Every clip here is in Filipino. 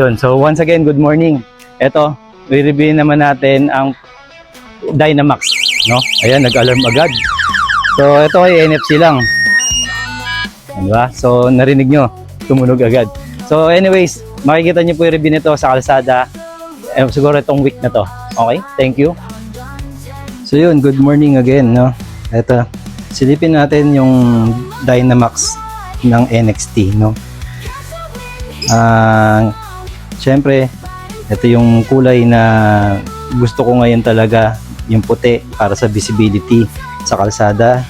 Yun, so once again, good morning. Ito, i-review naman natin ang Dynamax, no? Ayan, nag-alarm agad. So ito ay NFC lang. Diba? So narinig nyo, tumunog agad. So anyways, makikita nyo po yung review nito sa kalsada. Siguro itong week na to. Okay, thank you. So yun, good morning again, no? Ito, silipin natin yung Dynamax ng NXT, no? Siyempre, ito yung kulay na gusto ko ngayon talaga, yung puti para sa visibility sa kalsada.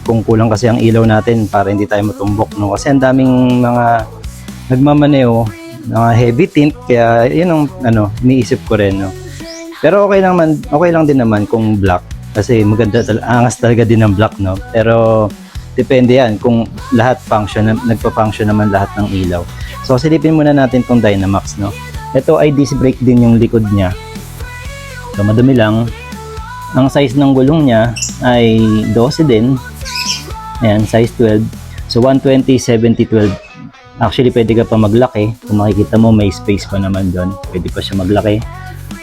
Kung kulang kasi ang ilaw natin para hindi tayo matumbok, no? Kasi ang daming mga nagmamaneo, mga heavy tint, kaya yun ang iniisip ko rin, no? Pero okay lang din naman kung black kasi maganda, angas talaga din ng black, no? Pero depende yan kung lahat nagpa-function naman lahat ng ilaw. So silipin muna natin tong Dynamax, no? Ito ay disc brake din yung likod niya. So madumi lang. Ang size ng gulong niya ay 12 din. Ayan, size 12. So 120/70/12. Actually pwede ka pa maglaki. Kung makikita mo may space pa naman doon. Pwede pa siya maglaki.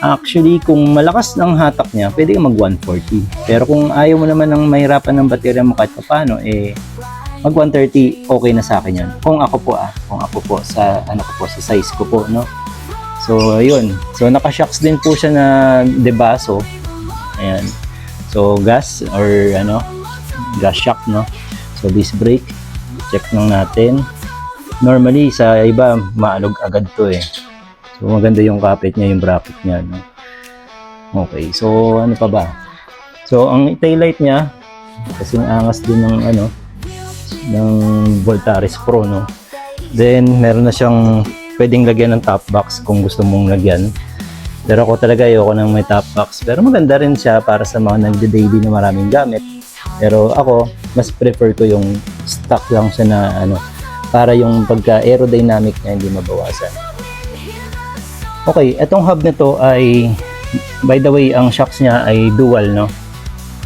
Actually kung malakas ng hatak niya, pwede ka mag 140. Pero kung ayaw mo naman ng mahirapan ng baterya mo kahit paano, mag 130 okay na sa akin yan. Kung ako po sa sa size ko po, no. So ayun. So naka-shocks din po siya na debaso. Ayan. So gas or gas shock, no. So disc brake, check lang natin. Normally sa iba maalog agad to eh. So maganda yung kapit niya, yung bracket niya, no. Okay. So ano pa ba? So ang tail light niya kasi angas din ng ng Voltaris Pro, no. Then meron na siyang pwedeng lagyan ng top box kung gusto mong lagyan. Pero ako talaga ayoko nang may top box. Pero maganda rin siya para sa mga nagde-daily na maraming gamit. Pero ako mas prefer ko yung stock lang siya na para yung pagka aerodynamic niya hindi mabawasan. Okay, etong hub nito ay by the way ang shocks niya ay dual, no.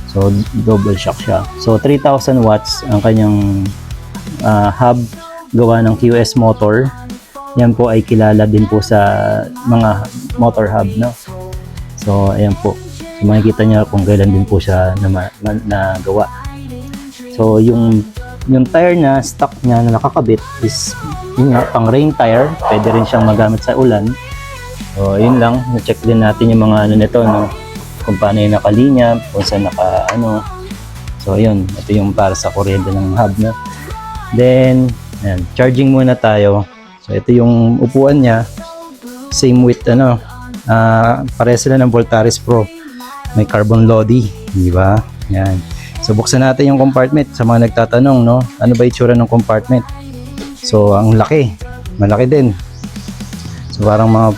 So double shock siya. So 3,000 watts ang kanyang hub gawa ng QS motor. Yan po ay kilala din po sa mga motor hub, no. So ayan po. So makikita niyo kung kailan din po siya nagawa. So yung tire na stock niya na nakakabit is yun nga, pang rain tire. Pwede rin siyang magamit sa ulan. So yun lang, na-check din natin yung mga nito, no, kung paano yung nakalinya, kung saan So ayun, ito yung para sa kuryente ng hub, no. Then ayan, charging muna tayo. So ito yung upuan niya, same with parehas sila ng Voltaris Pro. May carbon lodi, di ba? Yan. So buksan natin yung compartment sa mga nagtatanong, no. Ano ba itsura ng compartment? So ang laki, malaki din. So parang mga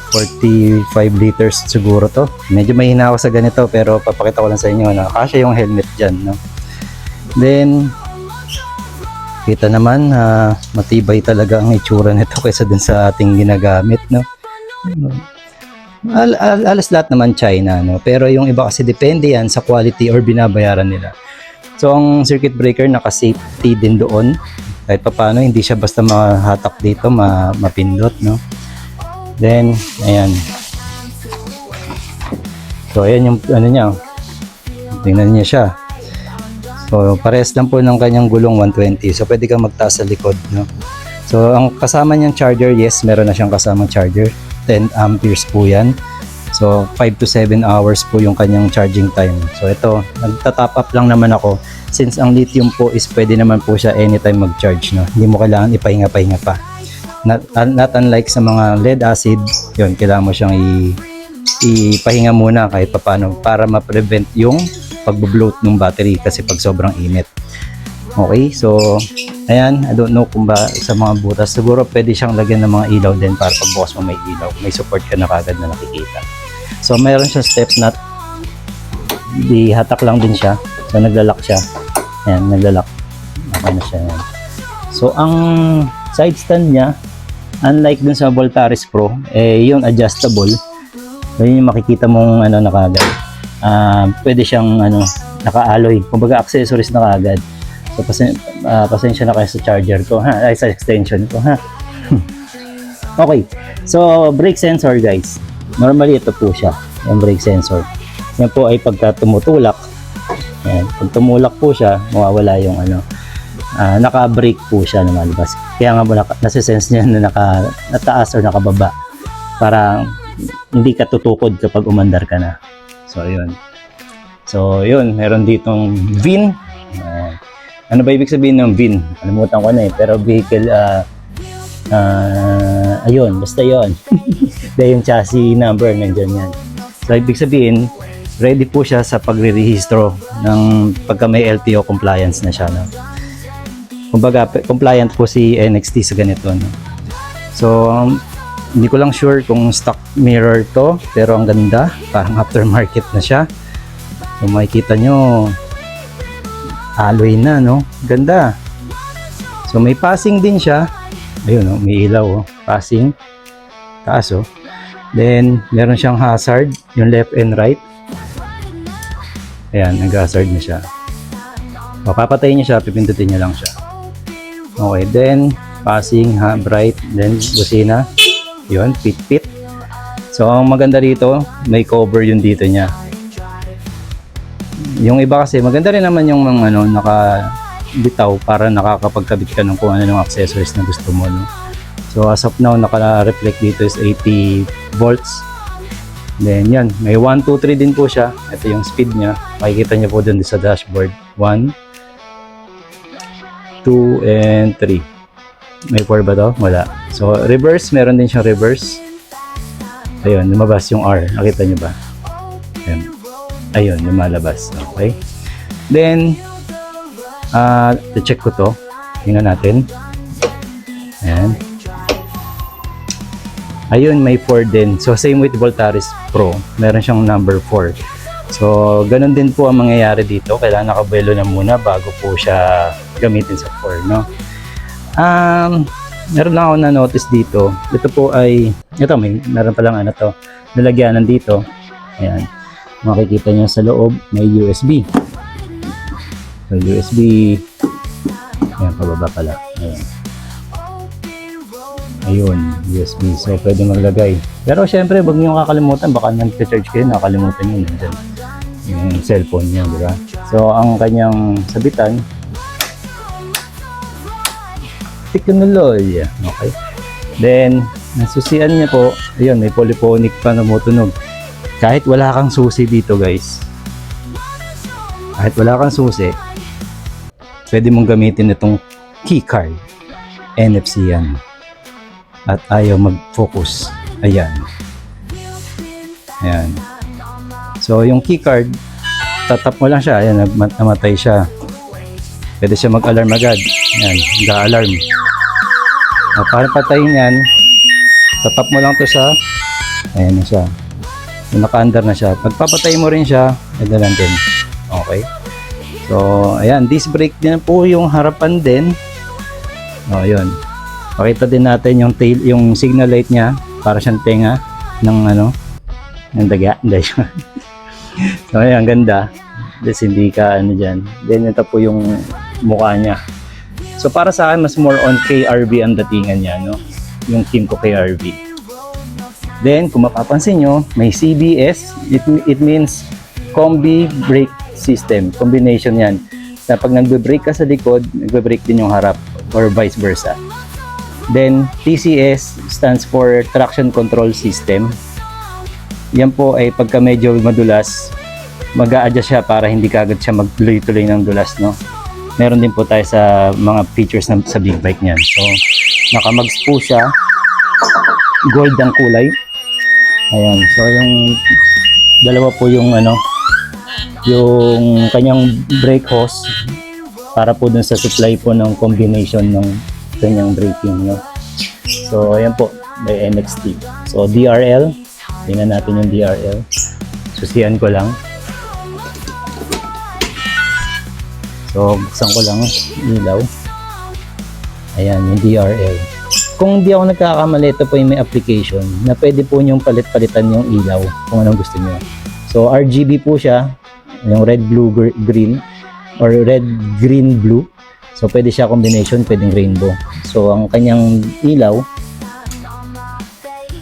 45 liters siguro to. Medyo mahina ako sa ganito pero papakita ko lang sa inyo na kasya yung helmet dyan, no. Then kita naman matibay talaga ang itsura nito kaysa dun sa ating ginagamit, no. Alas lahat naman China, no. Pero yung iba kasi depende yan sa quality or binabayaran nila. So ang circuit breaker naka-safety din doon. Kahit paano hindi siya basta mahatak dito, mapindot, no. Then ayan. So ayan yung niya. Tingnan niyo siya. So parehas lang po ng kanyang gulong 120. So pwede kang magtaas sa likod, no. So ang kasama niyang charger, yes, meron na siyang kasamang charger. 10 amperes po yan. So 5 to 7 hours po yung kanyang charging time. So ito, nagta-top up lang naman ako. Since ang lithium po is pwede naman po siya anytime mag-charge, no. Hindi mo kailangan ipahinga-pahinga pa. Not unlike sa mga lead acid, yun, kailangan mo siyang ipahinga muna kahit paano para ma-prevent yung pag-bloat ng battery kasi pag sobrang init. Okay, so ayan, I don't know kung ba sa mga butas, siguro pwede siyang lagyan ng mga ilaw din para pag bukas mo may ilaw, may support ka na kagad na nakikita. So mayroon siyang step nut, hatak lang din siya, so naglalak siya. Ayan, naglalak, okay na siya. Ayan. So ang side stand niya, unlike dun sa Voltaris Pro, yung adjustable. So yun yung makikita mong na kagad. Pwede siyang naka-alloy, kumbaga accessories na kagad. So pasensya na kayo sa charger ko, ha, ay sa extension ko, ha. Okay, so brake sensor guys. Normally ito po siya, yung brake sensor. Yan po ay pagka tumutulak. Ayan, pag tumulak po siya, mawawala yung naka-brake po siya na malabas. Kaya nga po nasa-sense niya na nataas or nakababa. Para hindi ka tutukod kapag umandar ka na. So, yun. So, yun. Meron ditong VIN. Ano ba ibig sabihin ng VIN? Kalimutan ko na eh. Pero vehicle, ayun. Basta yun. Dahil yung chassis number, nandyan yan. So, ibig sabihin, ready po siya sa pagre-rehistro ng pagka may LTO compliance na siya. No? Kumbaga, compliant po si NXT sa ganito. No? So, hindi ko lang sure kung stock mirror to, pero ang ganda. Parang aftermarket na siya. So, makikita nyo, alloy na, no? Ganda. So, may passing din siya. Ayun, no? May ilaw, oh. Passing. Taas, oh. Then, meron siyang hazard, yung left and right. Ayan, nag-hazard na siya. O, papatayin niya siya, pipindutin niya lang siya. Okay, then, passing, bright, then, busina. Yun, pit. So, ang maganda rito, may cover yun dito niya. Yung iba kasi, maganda rin naman yung mga nakabitaw para nakakapagkabit ka ng kung ano ng accessories na gusto mo. No? So, as of now, naka-reflect dito is 80 volts. Then, yan. May 1, 2, 3 din po siya. Ito yung speed niya. Makikita niyo po dun sa dashboard. 1, 2, and 3. May 4 ba to? Wala. So, reverse. Meron din siyang reverse. Ayun, lumabas yung R. Nakita nyo ba? Ayun. Ayun, lumalabas. Okay. Then, check ko to. Tingnan natin. Ayan. Ayun, may 4 din. So, same with Voltaris Pro. Meron siyang number 4. So, ganun din po ang mangyayari dito. Kailangan nakabuelo na muna bago po siya gamitin sa 4, no? Meron lang ako na-notice dito. Ito po ay, meron palang to, nalagyanan dito. Ayan. Makikita nyo sa loob, may USB. So, USB, ayan, pababa pala. Ayan. Ayun, USB. So, pwede maglagay. Pero, syempre, huwag nyo kakalimutan. Baka nag-charge kayo, nakalimutan nyo nandyan. Yung cellphone nyo, di ba? So, ang kanyang sabitan, technology. Okay. Then, nasusian niya po, ayun, may polyphonic pa na tumutunog. Kahit wala kang susi dito, guys. Kahit wala kang susi, pwede mong gamitin itong keycard. NFC yan. At ayaw mag-focus. Ayan. Ayan. So, yung keycard, tatap mo lang siya. Ayan, namatay siya. Pwede siya mag-alarm agad. Ayan, nag-alarm. Para patayin yan, tatap mo lang to sa, ayan na siya. Naka-under na siya. Pagpapatay mo rin siya, ito lang din. Okay. So, ayan, disc brake din po yung harapan din. O, yun. Pakita din natin yung tail, yung signal light niya, para siyang tenga ng ng daga. So, ayan, ganda. Kasi hindi ka dyan. Then, ito po yung mukha niya. So, para sa akin, mas more on KRV ang datingan niya, no? Yung team ko KRV. Then, kung mapapansin nyo, may CBS. It means Combi Brake System. Combination yan. Na pag nagbe-brake ka sa likod, nagbe-brake din yung harap or vice versa. Then, TCS stands for Traction Control System. Yan po ay pagka medyo madulas, mag-a-adjust siya para hindi kagad siya magtuloy-tuloy ng dulas, no? Meron din po tayo sa mga features sa big bike niyan. So, naka-mags po siya. Gold ang kulay. Ayan. So, yung dalawa po yung yung kanyang brake hose para po dun sa supply po ng combination ng kanyang braking, no? So, ayan po. By NXT. So, DRL. Tingnan natin yung DRL. Susian ko lang. So, buksan ko lang ilaw. Ayan, yung DRL. Kung hindi ako nagkakamali, ito po yung may application na pwede po nyong palit-palitan yung ilaw kung anong gusto nyo. So, RGB po siya. Yung red, blue, green or red, green, blue. So, pwede siya combination, pwedeng rainbow. So, ang kanyang ilaw,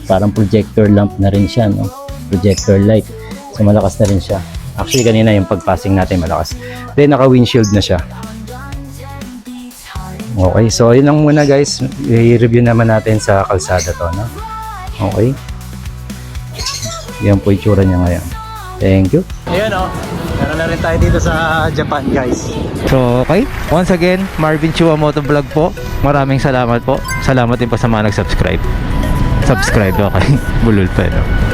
parang projector lamp na rin siya, no? Projector light. So malakas na rin siya. Actually kanina yung pagpassing natin malakas. Then naka windshield na siya. Okay, so yun lang muna guys. I-review naman natin sa kalsada to, no? Okay. Yan po yung tsura niya ngayon. Thank you. Ayan o. Meron na rin tayo dito sa Japan guys. So, okay. Once again, Marvin Chua Motovlog po. Maraming salamat po. Salamat din po sa mga nag-subscribe. Subscribe, okay. Bulol pa, no?